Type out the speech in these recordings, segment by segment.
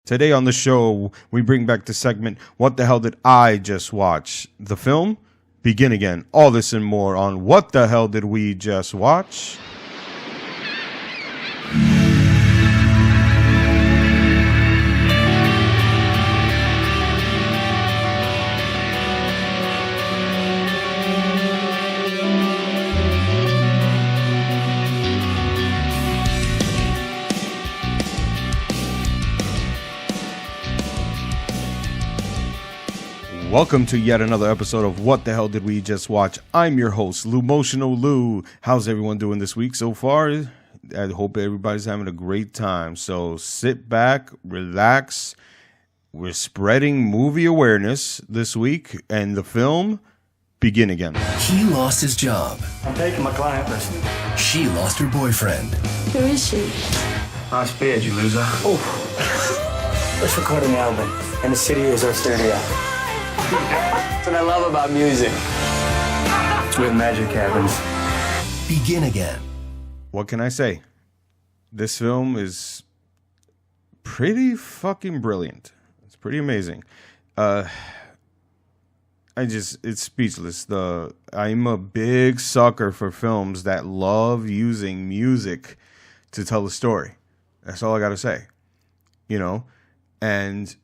Today on the show, we bring back the segment, What the Hell Did I Just Watch? The film, Begin Again. All this and more on What the Hell Did We Just Watch? Welcome to yet another episode of What the Hell Did We Just Watch? I'm your host, Lumotional Lou. How's everyone doing this week so far? I hope everybody's having a great time. So sit back, relax. We're spreading movie awareness this week, and the film, Begin Again. He lost his job. I'm taking my client list. She lost her boyfriend. Who is she? Nice beard, you loser. Oh, let's record an album, and the city is our studio. That's what I love about music. It's where the magic happens. Begin Again. What can I say? This film is pretty fucking brilliant. It's pretty amazing. It's speechless. I'm a big sucker for films that love using music to tell a story. That's all I gotta say. And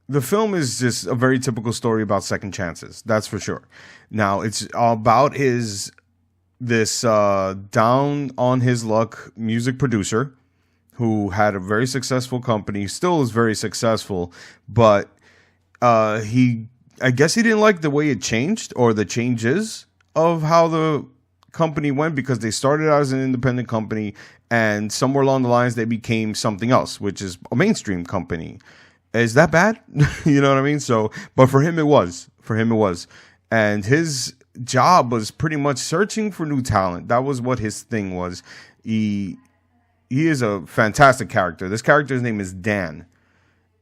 the film is just a very typical story about second chances. That's for sure. Now, it's about this down on his luck music producer who had a very successful company, still is very successful, but I guess he didn't like the way it changed or the changes of how the company went, because they started out as an independent company and somewhere along the lines they became something else, which is a mainstream company. Is that bad? You know what I mean? So, but for him it was. And his job was pretty much searching for new talent. That was what his thing was. He is a fantastic character. This character's name is Dan.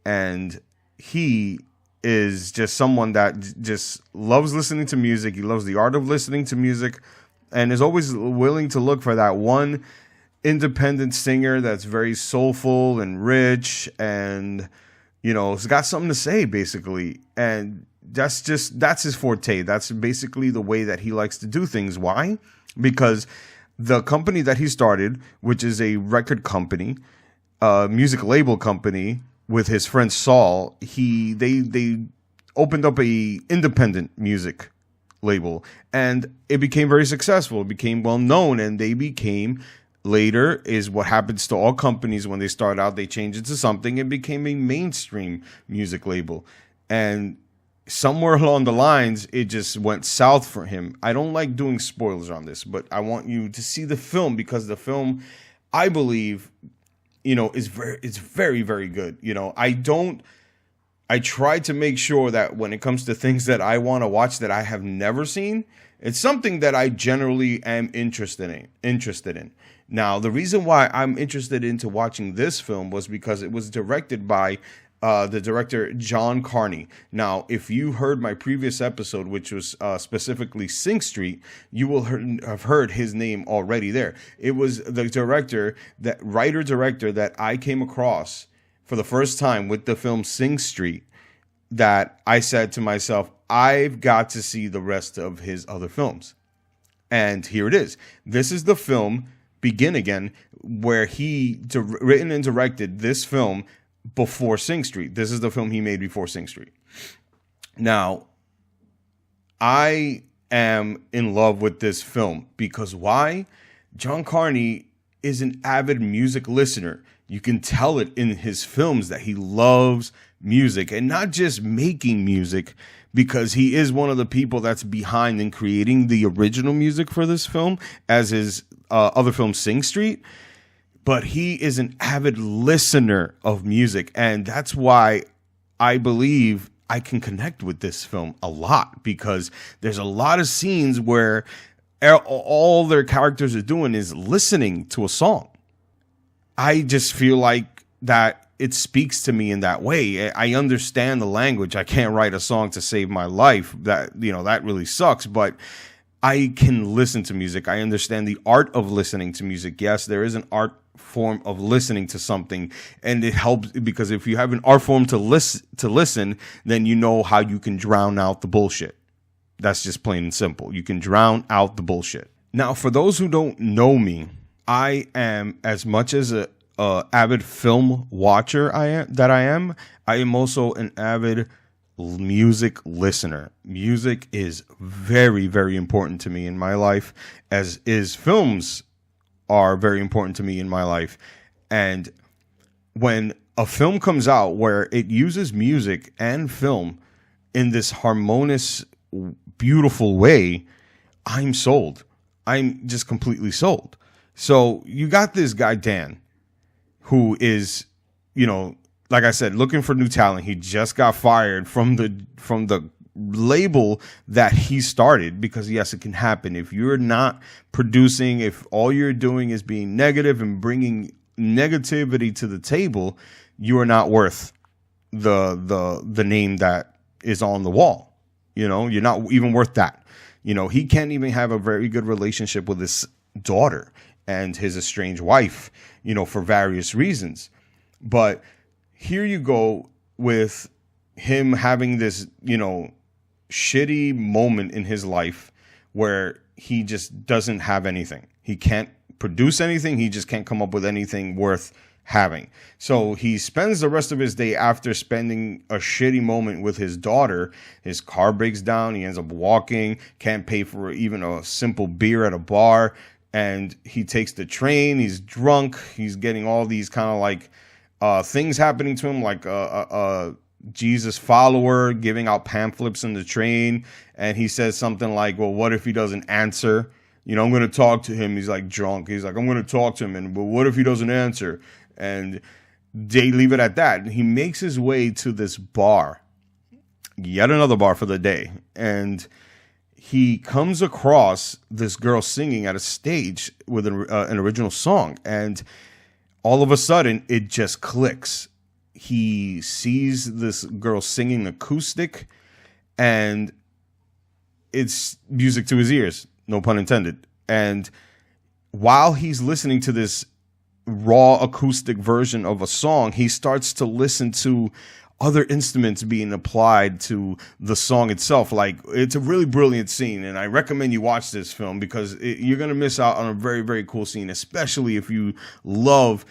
And he is just someone that just loves listening to music. He loves the art of listening to music and is always willing to look for that one independent singer that's very soulful and rich and it's got something to say, basically. And that's his forte. That's basically the way that he likes to do things. Why? Because the company that he started, which is a record company, music label company with his friend Saul, they opened up a independent music label, and it became very successful. It became well known, and they became, later is what happens to all companies when they start out, they change it to something and became a mainstream music label. And somewhere along the lines, it just went south for him. I don't like doing spoilers on this, but I want you to see the film, because the film, I believe, it's very, very good. I try to make sure that when it comes to things that I want to watch that I have never seen, it's something that I generally am interested in. Now, the reason why I'm interested into watching this film was because it was directed by the director John Carney. Now, if you heard my previous episode, which was specifically Sing Street, you will have heard his name already there. It was the writer-director that I came across for the first time with the film Sing Street, that I said to myself, I've got to see the rest of his other films. And here it is. This is the film Begin Again, where he written and directed this film before Sing Street. This is the film he made before Sing Street. Now, I am in love with this film because why? John Carney is an avid music listener. You can tell it in his films that he loves music, and not just making music, because he is one of the people that's behind in creating the original music for this film, as his other film Sing Street. But he is an avid listener of music, and that's why I believe I can connect with this film a lot, because there's a lot of scenes where all their characters are doing is listening to a song. I just feel like that it speaks to me in that way. I understand the language. I can't write a song to save my life. That really sucks. But I can listen to music. I understand the art of listening to music. Yes, there is an art form of listening to something, and it helps because if you have an art form to listen, then you know how you can drown out the bullshit. That's just plain and simple. You can drown out the bullshit. Now, for those who don't know me, I am, as much as a avid film watcher I am also an avid music listener. Music is very, very important to me in my life, as is films are very important to me in my life. And when a film comes out where it uses music and film in this harmonious, beautiful way, I'm sold. I'm just completely sold. So you got this guy, Dan, who is, like I said, looking for new talent. He just got fired from the label that he started, because yes, it can happen. If you're not producing, if all you're doing is being negative and bringing negativity to the table, you are not worth the name that is on the wall. You're not even worth that. He can't even have a very good relationship with his daughter and his estranged wife, for various reasons. But here you go with him having this, shitty moment in his life where he just doesn't have anything. He can't produce anything. He just can't come up with anything worth having. So he spends the rest of his day, after spending a shitty moment with his daughter, his car breaks down. He ends up walking, can't pay for even a simple beer at a bar. And he takes the train. He's drunk. He's getting all these kind of like things happening to him, like Jesus follower giving out pamphlets in the train. And he says something like, well, what if he doesn't answer? I'm going to talk to him. He's like drunk. He's like, I'm going to talk to him. And but what if he doesn't answer? And they leave it at that. He makes his way to this bar, yet another bar for the day. And he comes across this girl singing at a stage with an original song. And all of a sudden, it just clicks. He sees this girl singing acoustic, and it's music to his ears, no pun intended. And while he's listening to this raw acoustic version of a song, he starts to listen to other instruments being applied to the song itself. Like, it's a really brilliant scene, and I recommend you watch this film because you're going to miss out on a very, very cool scene, especially if you love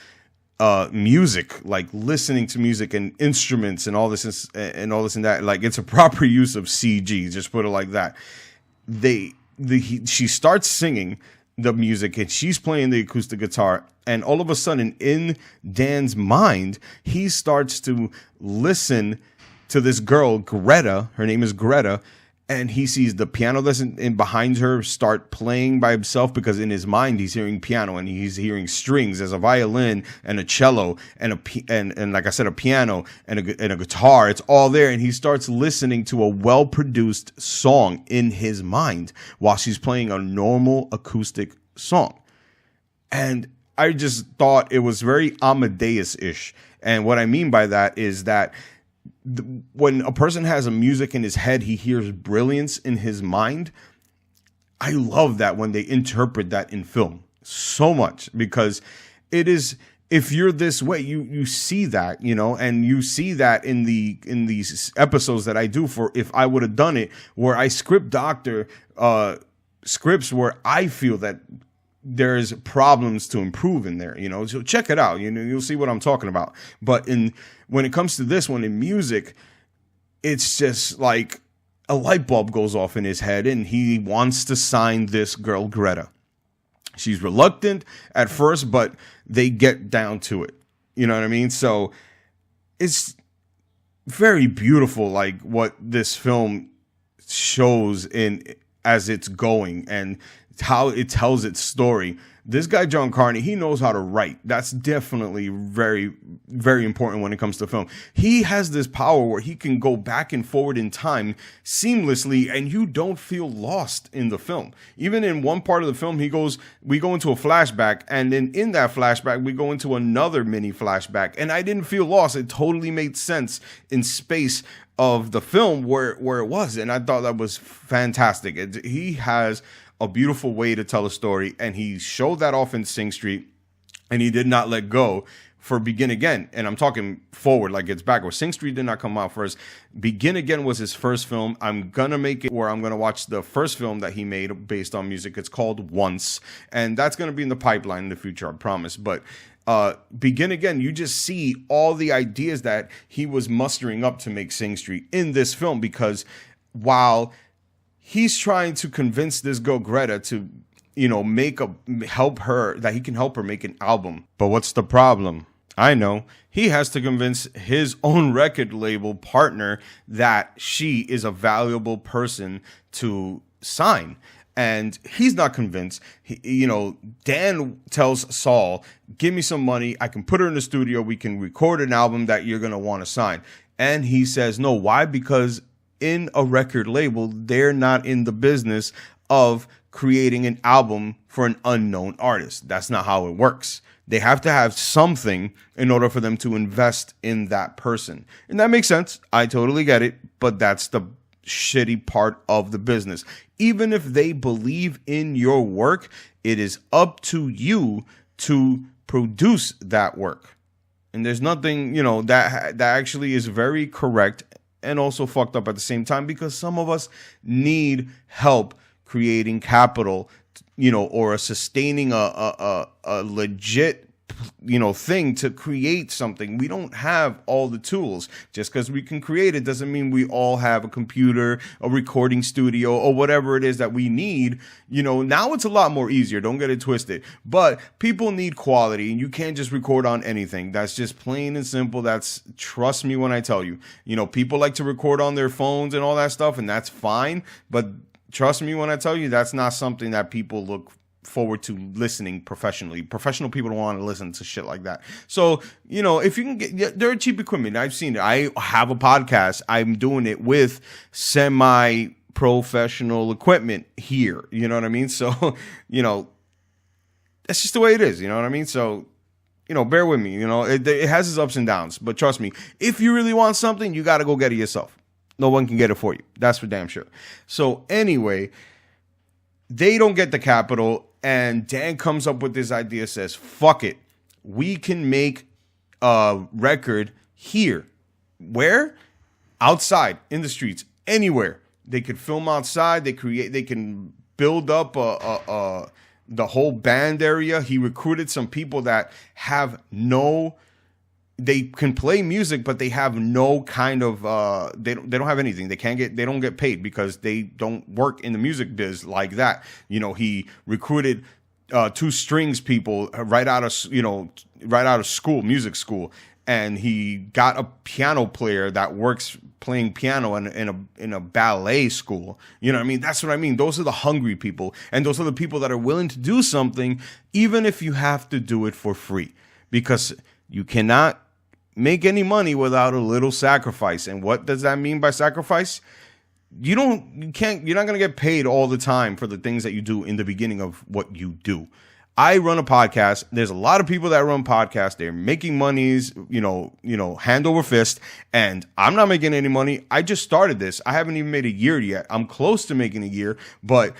music, like listening to music and instruments and all this and that. Like, it's a proper use of CG, just put it like that. She starts singing the music and she's playing the acoustic guitar, and all of a sudden in Dan's mind, he starts to listen to this girl, Greta. Her name is Greta. And he sees the piano that's in behind her start playing by himself, because in his mind he's hearing piano and he's hearing strings. There's a violin and a cello and and like I said, a piano and a guitar. It's all there, and he starts listening to a well-produced song in his mind while she's playing a normal acoustic song. And I just thought it was very Amadeus-ish. And what I mean by that is that when a person has a music in his head, he hears brilliance in his mind. I love that when they interpret that in film so much, because it is, if you're this way, you see that, and you see that in these episodes that I do for If I Would Have Done It, where I script doctor scripts where I feel that there's problems to improve in there, so check it out. You'll see what I'm talking about. But when it comes to this one in music, it's just like a light bulb goes off in his head, and he wants to sign this girl, Greta. She's reluctant at first, but they get down to it. You know what I mean? So it's very beautiful, like what this film shows as it's going, and how it tells its story. This guy, John Carney, he knows how to write. That's definitely very, very important when it comes to film. He has this power where he can go back and forward in time seamlessly, and you don't feel lost in the film. Even in one part of the film, we go into a flashback, and then in that flashback, we go into another mini flashback, and I didn't feel lost. It totally made sense in space of the film where it was, and I thought that was fantastic. He has a beautiful way to tell a story, and he showed that off in Sing Street, and he did not let go for Begin Again. And I'm talking forward, like it's backwards. Sing Street did not come out first. Begin Again was his first film. I'm gonna make it where I'm gonna watch the first film that he made based on music. It's called Once, and that's gonna be in the pipeline in the future, I promise. But Begin Again, you just see all the ideas that he was mustering up to make Sing Street in this film, because while he's trying to convince this girl Greta to, he can help her make an album. But what's the problem? I know. He has to convince his own record label partner that she is a valuable person to sign. And he's not convinced. Dan tells Saul, give me some money. I can put her in the studio. We can record an album that you're going to want to sign. And he says no. Why? Because in a record label, they're not in the business of creating an album for an unknown artist. That's not how it works. They have to have something in order for them to invest in that person. And that makes sense. I totally get it. But that's the shitty part of the business. Even if they believe in your work, it is up to you to produce that work. And there's nothing, that actually is very correct and also fucked up at the same time, because some of us need help creating capital, or sustaining a legit, thing to create something. We don't have all the tools. Just because we can create it doesn't mean we all have a computer, a recording studio, or whatever it is that we need. Now it's a lot more easier. Don't get it twisted. But people need quality, and you can't just record on anything. That's just plain and simple. Trust me when I tell you. People like to record on their phones and all that stuff, and that's fine. But trust me when I tell you, that's not something that people look forward to listening professionally. Professional people don't want to listen to shit like that. So, if you can get, there are cheap equipment. I've seen it. I have a podcast. I'm doing it with semi-professional equipment here. You know what I mean? So, that's just the way it is. You know what I mean? So, bear with me. It has its ups and downs. But trust me, if you really want something, you got to go get it yourself. No one can get it for you. That's for damn sure. So anyway, they don't get the capital, and Dan comes up with this idea, says, fuck it. We can make a record here. Where? Outside, in the streets, anywhere. They could film outside. They can build up the whole band area. He recruited some people that have they can play music, but they have no kind of they don't have anything. They don't get paid because they don't work in the music biz like that. He recruited 2 strings people right out of school, music school, and he got a piano player that works playing piano in a ballet school. You know what I mean? That's what I mean. Those are the hungry people, and those are the people that are willing to do something, even if you have to do it for free, because you cannot make any money without a little sacrifice. And what does that mean by sacrifice? You're not going to get paid all the time for the things that you do in the beginning of what you do. I run a podcast. There's a lot of people that run podcasts. They're making monies, hand over fist, and I'm not making any money. I just started this. I haven't even made a year yet. I'm close to making a year, but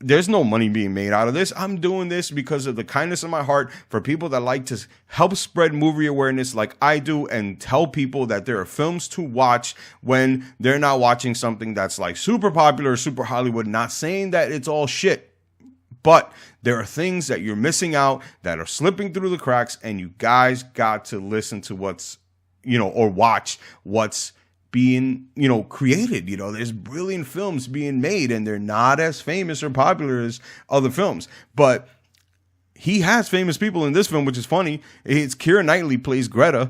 there's no money being made out of this. I'm doing this because of the kindness of my heart for people that like to help spread movie awareness like I do, and tell people that there are films to watch when they're not watching something that's like super popular or super Hollywood. Not saying that it's all shit, but there are things that you're missing out that are slipping through the cracks, and you guys got to listen to what's, or watch what's being, created. There's brilliant films being made, and they're not as famous or popular as other films. But he has famous people in this film, which is funny. It's Keira Knightley plays Greta.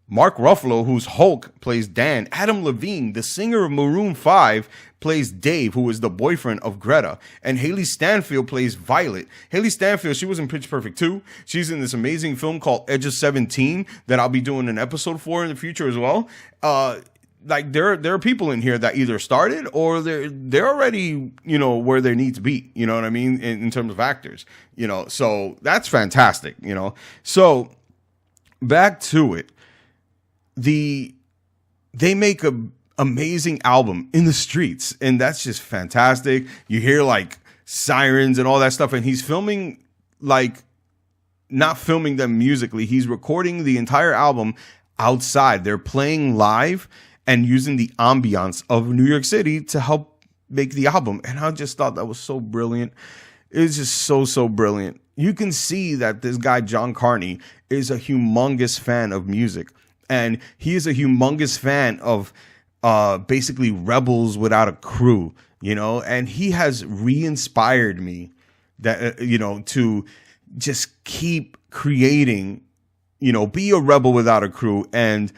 Mark Ruffalo, who's Hulk, plays Dan. Adam Levine, the singer of Maroon 5, plays Dave, who is the boyfriend of Greta. And Haley Stanfield plays Violet. Haley Stanfield, she was in Pitch Perfect 2. She's in this amazing film called Edge of 17 that I'll be doing an episode for in the future as well. Like there are people in here that either started or they're already, you know, where they need to be, you know what I mean, in terms of actors, you know. So that's fantastic, you know. So back to it. They make a amazing album in the streets, and that's just fantastic. You hear like sirens and all that stuff, and he's filming, like, not filming them musically. He's recording the entire album outside. They're playing live and using the ambiance of New York City to help make the album. And I just thought that was so brilliant. It was just so brilliant. You can see that this guy, John Carney, is a humongous fan of music. And he is a humongous fan of basically rebels without a crew, you know, and he has re-inspired me that, you know, to just keep creating, you know, be a rebel without a crew and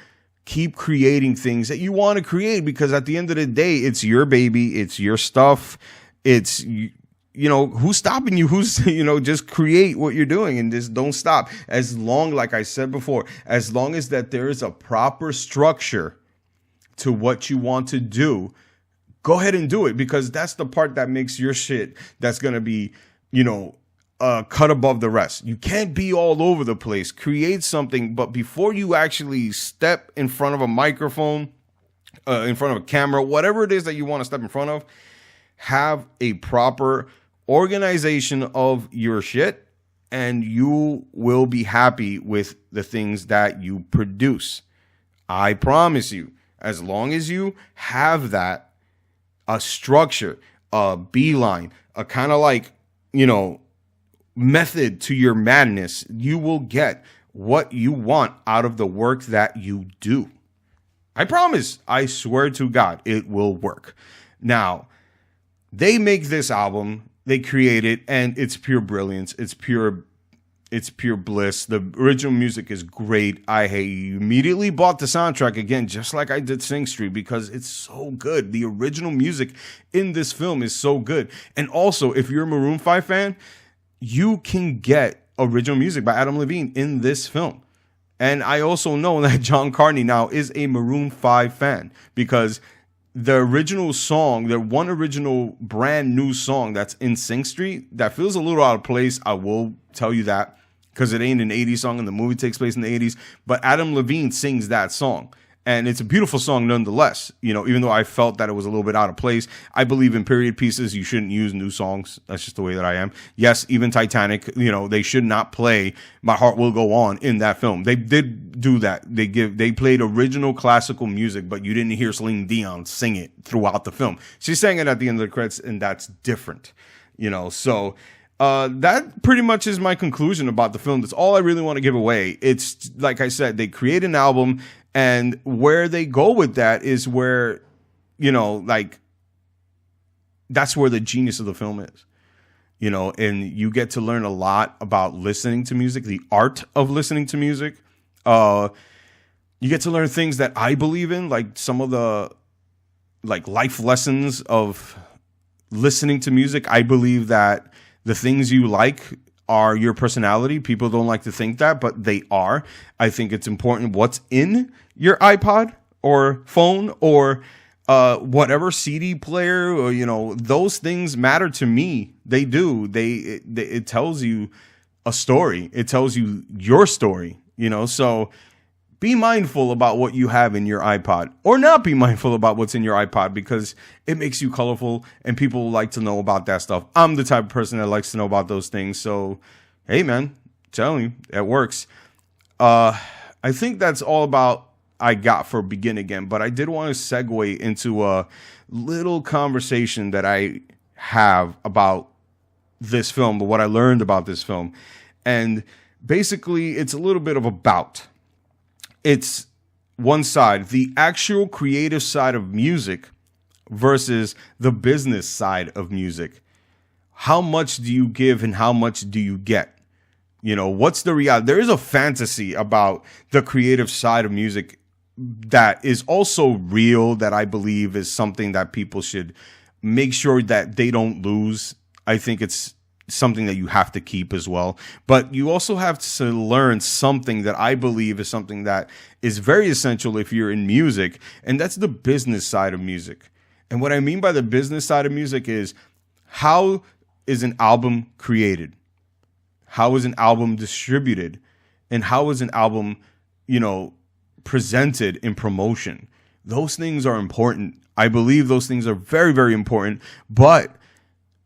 keep creating things that you want to create, because at the end of the day, it's your baby. It's your stuff. It's, you know, who's stopping you? Who's, you know, just create what you're doing and just don't stop. As long, like I said before, as long as that there is a proper structure to what you want to do, go ahead and do it, because that's the part that makes your shit that's going to be, you know, cut above the rest. You can't be all over the place. Create something, but before you actually step in front of a microphone, in front of a camera, whatever it is that you want to step in front of, have a proper organization of your shit, and you will be happy with the things that you produce. I promise you, as long as you have that, a structure, a beeline, a kind of like, you know, method to your madness, you will get what you want out of the work that you do. I promise. I swear to God, it will work. Now, they make this album, they create it, and it's pure brilliance. It's pure bliss. The original music is great. I immediately bought the soundtrack again, just like I did Sing Street, because it's so good. The original music in this film is so good. And also, if you're a Maroon 5 fan, you can get original music by Adam Levine in this film. And I also know that John Carney now is a Maroon 5 fan, because the original song, the one original brand new song that's in Sing Street that feels a little out of place, I will tell you that, because it ain't an 80s song and the movie takes place in the 80s, but Adam Levine sings that song. And it's a beautiful song nonetheless, you know, even though I felt that it was a little bit out of place. I believe in period pieces, you shouldn't use new songs. That's just the way that I am. Yes, even Titanic, you know, they should not play My Heart Will Go On in that film. They did do that. They played original classical music, but you didn't hear Celine Dion sing it throughout the film. She sang it at the end of the credits, and that's different, you know. So that pretty much is my conclusion about the film. That's all I really want to give away. It's like I said, they create an album, and where they go with that is where, you know, like, that's where the genius of the film is, you know, and you get to learn a lot about listening to music, the art of listening to music. You get to learn things that I believe in, like some of the, like, life lessons of listening to music. I believe that the things you like are your personality. People don't like to think that, but they are. I think it's important what's in your iPod or phone or whatever CD player, or, you know, those things matter to me. They do. It tells you a story. It tells you your story, you know. So be mindful about what you have in your iPod, or not be mindful about what's in your iPod, because it makes you colorful and people like to know about that stuff. I'm the type of person that likes to know about those things. So, hey, man, I'm telling you, it works. I think that's all about I got for Begin Again, but I did want to segue into a little conversation that I have about this film, but what I learned about this film. And basically, it's a little bit of a bout. It's one side, the actual creative side of music versus the business side of music. How much do you give and how much do you get? What's the reality? There is a fantasy about the creative side of music that is also real, that I believe is something that people should make sure that they don't lose. I think it's something that you have to keep as well. But you also have to learn something that I believe is something that is very essential if you're in music, and that's the business side of music. And what I mean by the business side of music is, how is an album created? How is an album distributed? And how is an album, presented in promotion? Those things are important. I believe those things are very, very important. But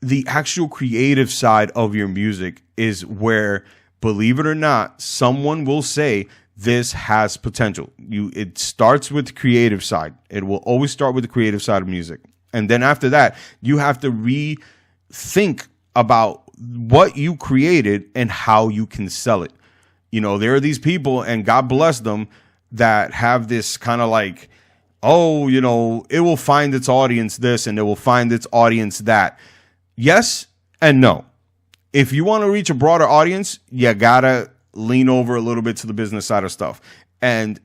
the actual creative side of your music is where, believe it or not, someone will say this has potential. It starts with the creative side. It will always start with the creative side of music. And then after that, you have to rethink about what you created and how you can sell it. There are these people, and God bless them, that have this kind of like, it will find its audience this and it will find its audience that. Yes and no. If you want to reach a broader audience, you gotta lean over a little bit to the business side of stuff and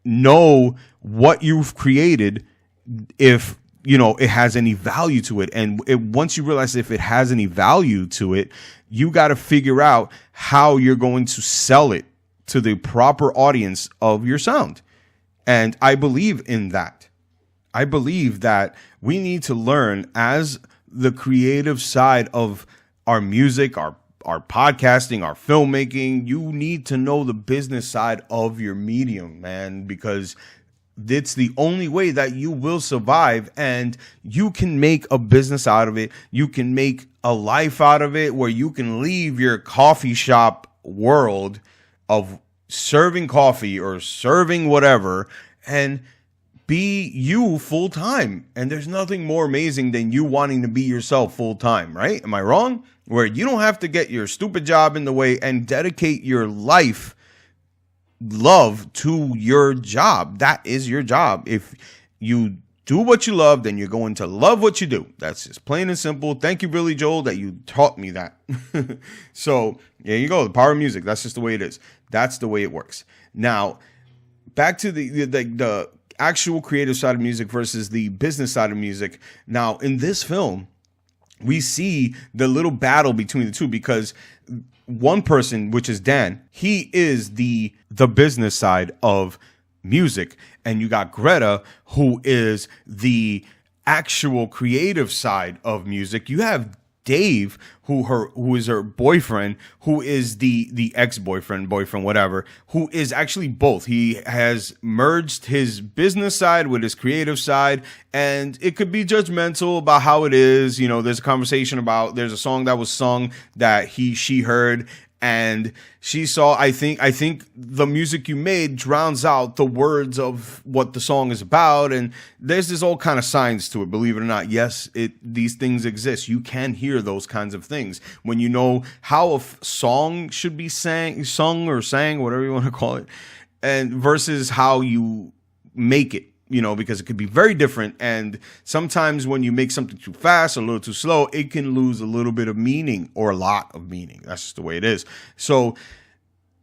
know what you've created, if it has any value to it. And once you realize if it has any value to it, you got to figure out how you're going to sell it to the proper audience of your sound. And I believe in that. I believe that we need to learn, as the creative side of our music, our podcasting, our filmmaking, you need to know the business side of your medium, man, because it's the only way that you will survive, and you can make a business out of it. You can make a life out of it where you can leave your coffee shop world of serving coffee or serving whatever and be you full time. And there's nothing more amazing than you wanting to be yourself full time, right? Am I wrong? Where you don't have to get your stupid job in the way and dedicate your life love to your job. That is your job. If you do what you love, then you're going to love what you do. That's just plain and simple. Thank you, Billy Joel, that you taught me that. So there you go. The power of music. That's just the way it is. That's the way it works. Now, back to the actual creative side of music versus the business side of music. Now, in this film, we see the little battle between the two, because one person, which is Dan, he is the business side of music, and you got Greta, who is the actual creative side of music. You have Dave, who is her boyfriend, who is the ex-boyfriend, whatever, who is actually both. He has merged his business side with his creative side, and it could be judgmental about how it is. There's a conversation about, there's a song that was sung that she heard, and she saw, I think the music you made drowns out the words of what the song is about. And there's this all kind of science to it, believe it or not. Yes, these things exist. You can hear those kinds of things when you know how a song should be sung or sang, whatever you want to call it, and versus how you make it. Because it could be very different. And sometimes when you make something too fast or a little too slow, it can lose a little bit of meaning or a lot of meaning. That's just the way it is. So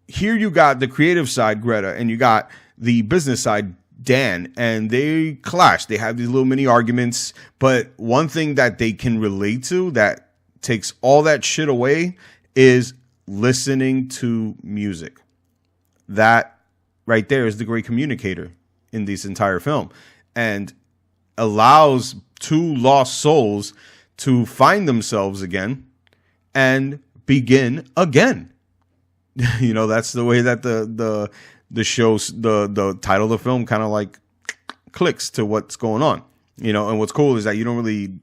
here you got the creative side, Greta, and you got the business side, Dan, and they clash. They have these little mini arguments. But one thing that they can relate to that takes all that shit away is listening to music. That right there is the great communicator in this entire film, and allows two lost souls to find themselves again and begin again. That's the way that the show's the title of the film kind of like clicks to what's going on. And what's cool is that you don't really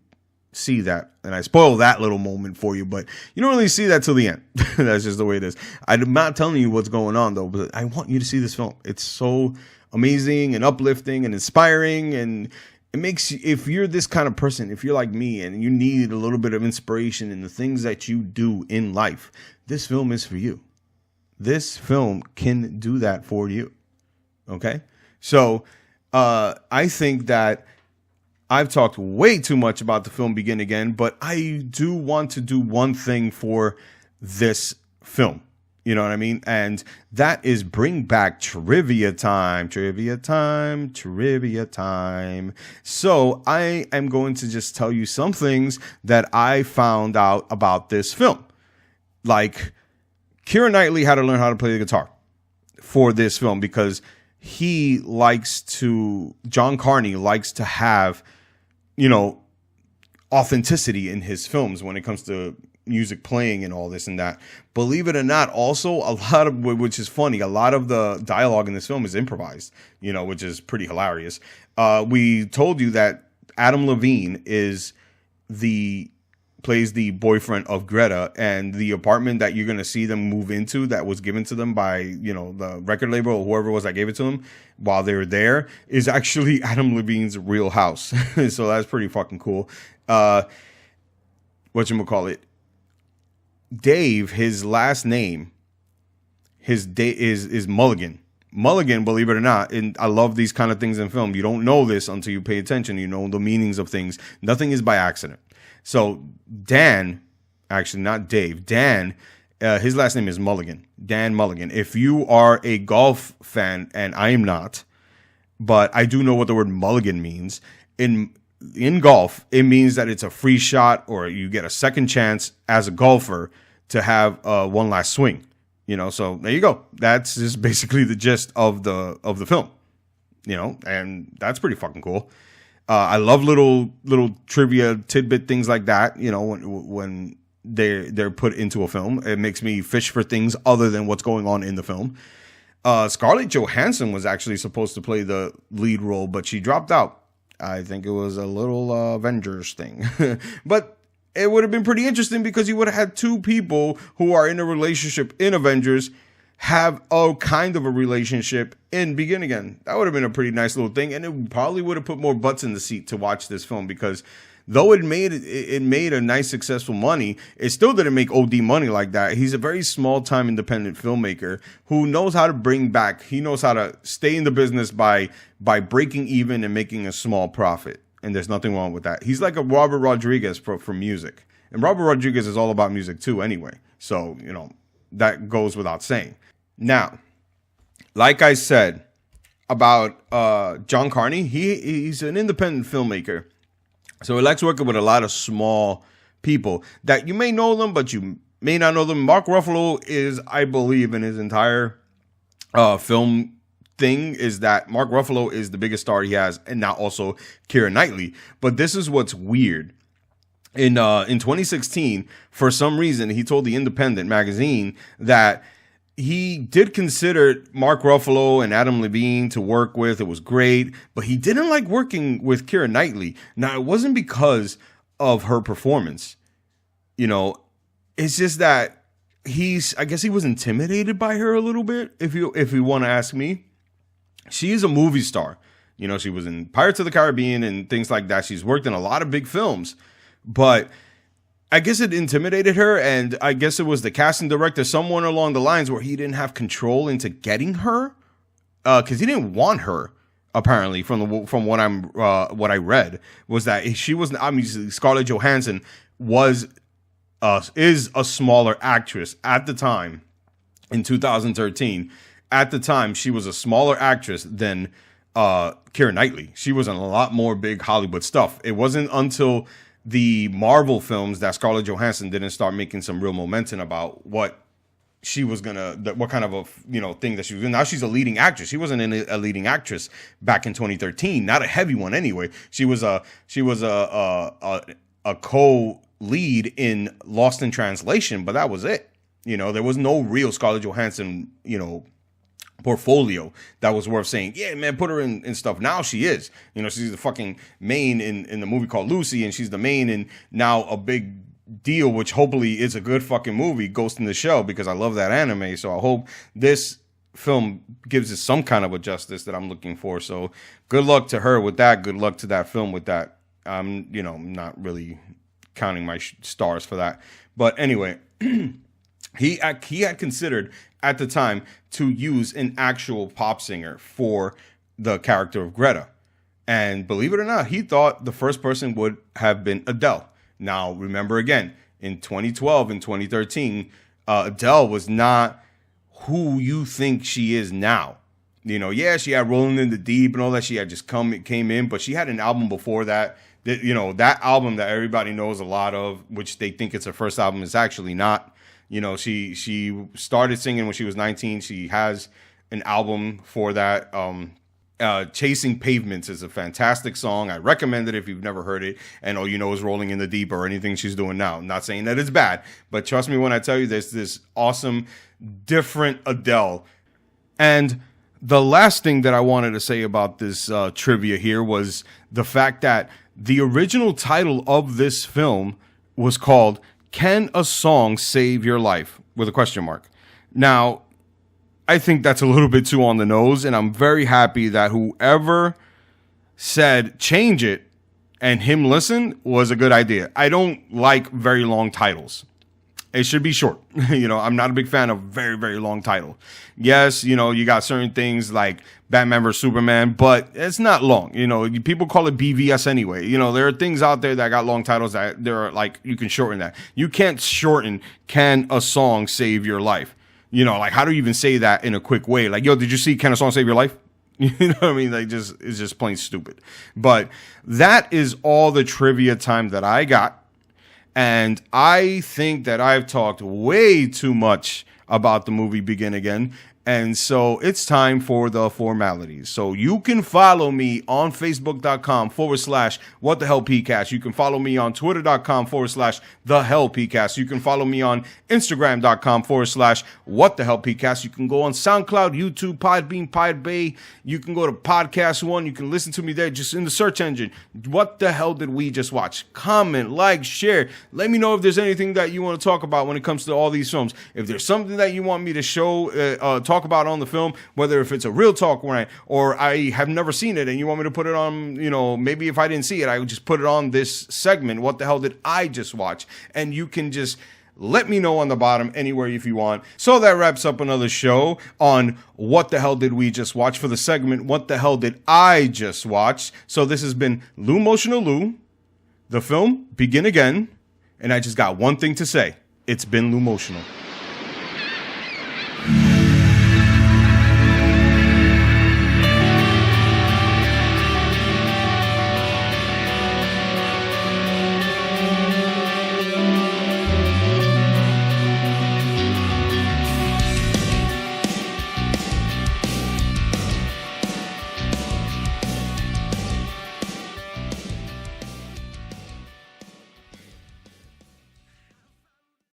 see that, and I spoil that little moment for you, but you don't really see that till the end. That's just the way it is. I'm not telling you what's going on though, but I want you to see this film. It's so amazing and uplifting and inspiring, and it makes you, if you're this kind of person, if you're like me and you need a little bit of inspiration in the things that you do in life, this film is for you. This film can do that for you. Okay? So I think that I've talked way too much about the film Begin Again, but I do want to do one thing for this film. You know what I mean? And that is bring back trivia time. Trivia time. Trivia time. So I am going to just tell you some things that I found out about this film. Like, Keira Knightley had to learn how to play the guitar for this film because John Carney likes to have, authenticity in his films when it comes to music playing and all this and that. Believe it or not, also which is funny, a lot of the dialogue in this film is improvised, which is pretty hilarious. We told you that Adam Levine plays the boyfriend of Greta, and the apartment that you're going to see them move into that was given to them by, the record label or whoever it was that gave it to them while they were there is actually Adam Levine's real house. So that's pretty fucking cool. Whatchamacallit? Dave, his last name, is Mulligan. Mulligan, believe it or not, and I love these kind of things in film. You don't know this until you pay attention. You know the meanings of things. Nothing is by accident. So Dan, actually not Dave, Dan, his last name is Mulligan. Dan Mulligan. If you are a golf fan, and I am not, but I do know what the word mulligan means. In golf, it means that it's a free shot or you get a second chance as a golfer to have one last swing. So there you go. That's just basically the gist of the film. And that's pretty fucking cool. I love little trivia tidbit things like that. When they're put into a film, it makes me fish for things other than what's going on in the film. Scarlett Johansson was actually supposed to play the lead role, but she dropped out. I think it was a little Avengers thing, but it would have been pretty interesting because you would have had two people who are in a relationship in Avengers have a kind of a relationship in Begin Again. That would have been a pretty nice little thing, and it probably would have put more butts in the seat to watch this film because though it made a nice successful money, it still didn't make OD money like that. He's a very small time independent filmmaker who knows how to bring back. He knows how to stay in the business by breaking even and making a small profit. And there's nothing wrong with that. He's like a Robert Rodriguez for music. And Robert Rodriguez is all about music too anyway. So, that goes without saying. Now, like I said about John Carney, he's an independent filmmaker. So he likes working with a lot of small people that you may know them, but you may not know them. Mark Ruffalo is, I believe, in his entire film thing is that Mark Ruffalo is the biggest star he has, and now also Keira Knightley. But this is what's weird. In 2016, for some reason, he told the Independent magazine that he did consider Mark Ruffalo and Adam Levine to work with. It was great, but he didn't like working with Keira Knightley. Now, it wasn't because of her performance. It's just that I guess he was intimidated by her a little bit, if you want to ask me. She is a movie star. She was in Pirates of the Caribbean and things like that. She's worked in a lot of big films, but I guess it intimidated her, and I guess it was the casting director, someone along the lines where he didn't have control into getting her, because he didn't want her. Apparently, from what I read, was that she was. Scarlett Johansson is a smaller actress at the time. In 2013, at the time, she was a smaller actress than Keira Knightley. She was in a lot more big Hollywood stuff. It wasn't until the Marvel films that Scarlett Johansson didn't start making some real momentum about what she was what kind of a thing that she was in. Now she's a leading actress. She wasn't a leading actress back in 2013, not a heavy one anyway. She was a co-lead in Lost in Translation, but that was it. There was no real Scarlett Johansson, portfolio that was worth saying, yeah, man, put her in stuff. Now she is. She's the fucking main in the movie called Lucy, and she's the main in now a big deal, which hopefully is a good fucking movie, Ghost in the Shell, because I love that anime. So I hope this film gives it some kind of a justice that I'm looking for. So good luck to her with that. Good luck to that film with that. I'm not really counting my stars for that. But anyway, he had considered at the time to use an actual pop singer for the character of Greta. And believe it or not, he thought the first person would have been Adele. Now, remember again, in 2012 and 2013, Adele was not who you think she is now. You know, yeah, she had Rolling in the Deep and all that. She had just came in, but she had an album before that. You know, that album that everybody knows a lot of, which they think it's her first album, is actually not. You know, she started singing when she was 19. She has an album for that. Chasing Pavements is a fantastic song. I recommend it if you've never heard it and all you know is Rolling in the Deep or anything she's doing now. I'm not saying that it's bad, but trust me when I tell you there's this awesome, different Adele. And the last thing that I wanted to say about this trivia here was the fact that the original title of this film was called Can a Song Save Your Life? With a question mark. Now, I think that's a little bit too on the nose, and I'm very happy that whoever said change it and him listen was a good idea. I don't like very long titles. It should be short. You know, I'm not a big fan of very, very long title. Yes, you know, you got certain things like Batman vs. Superman, but it's not long. You know, people call it BVS anyway. You know, there are things out there that got long titles that there are like, you can shorten that. You can't shorten Can a Song Save Your Life? You know, like, how do you even say that in a quick way? Like, yo, did you see Can a Song Save Your Life? You know what I mean? Like, it's just plain stupid. But that is all the trivia time that I got. And I think that I've talked way too much about the movie Begin Again. And so it's time for the formalities. So you can follow me on Facebook.com/WhatTheHellPcast. You can follow me on Twitter.com/TheHellPcast. You can follow me on Instagram.com/WhatTheHellPcast. You can go on SoundCloud, YouTube, Podbean, Podbay. You can go to Podcast One. You can listen to me there just in the search engine. What the hell did we just watch? Comment, like, share. Let me know if there's anything that you want to talk about when it comes to all these films. If there's something that you want me to show, talk about on the film, whether if it's a real talk rant or I have never seen it and you want me to put it on, you know, maybe if I didn't see it, I would just put it on this segment. What the hell did I just watch? And you can just let me know on the bottom anywhere if you want. So that wraps up another show on What the Hell Did We Just Watch for the segment What the Hell Did I Just Watch? So this has been Lou Motional Lou, the film Begin Again, and I just got one thing to say. It's been Lou Motional.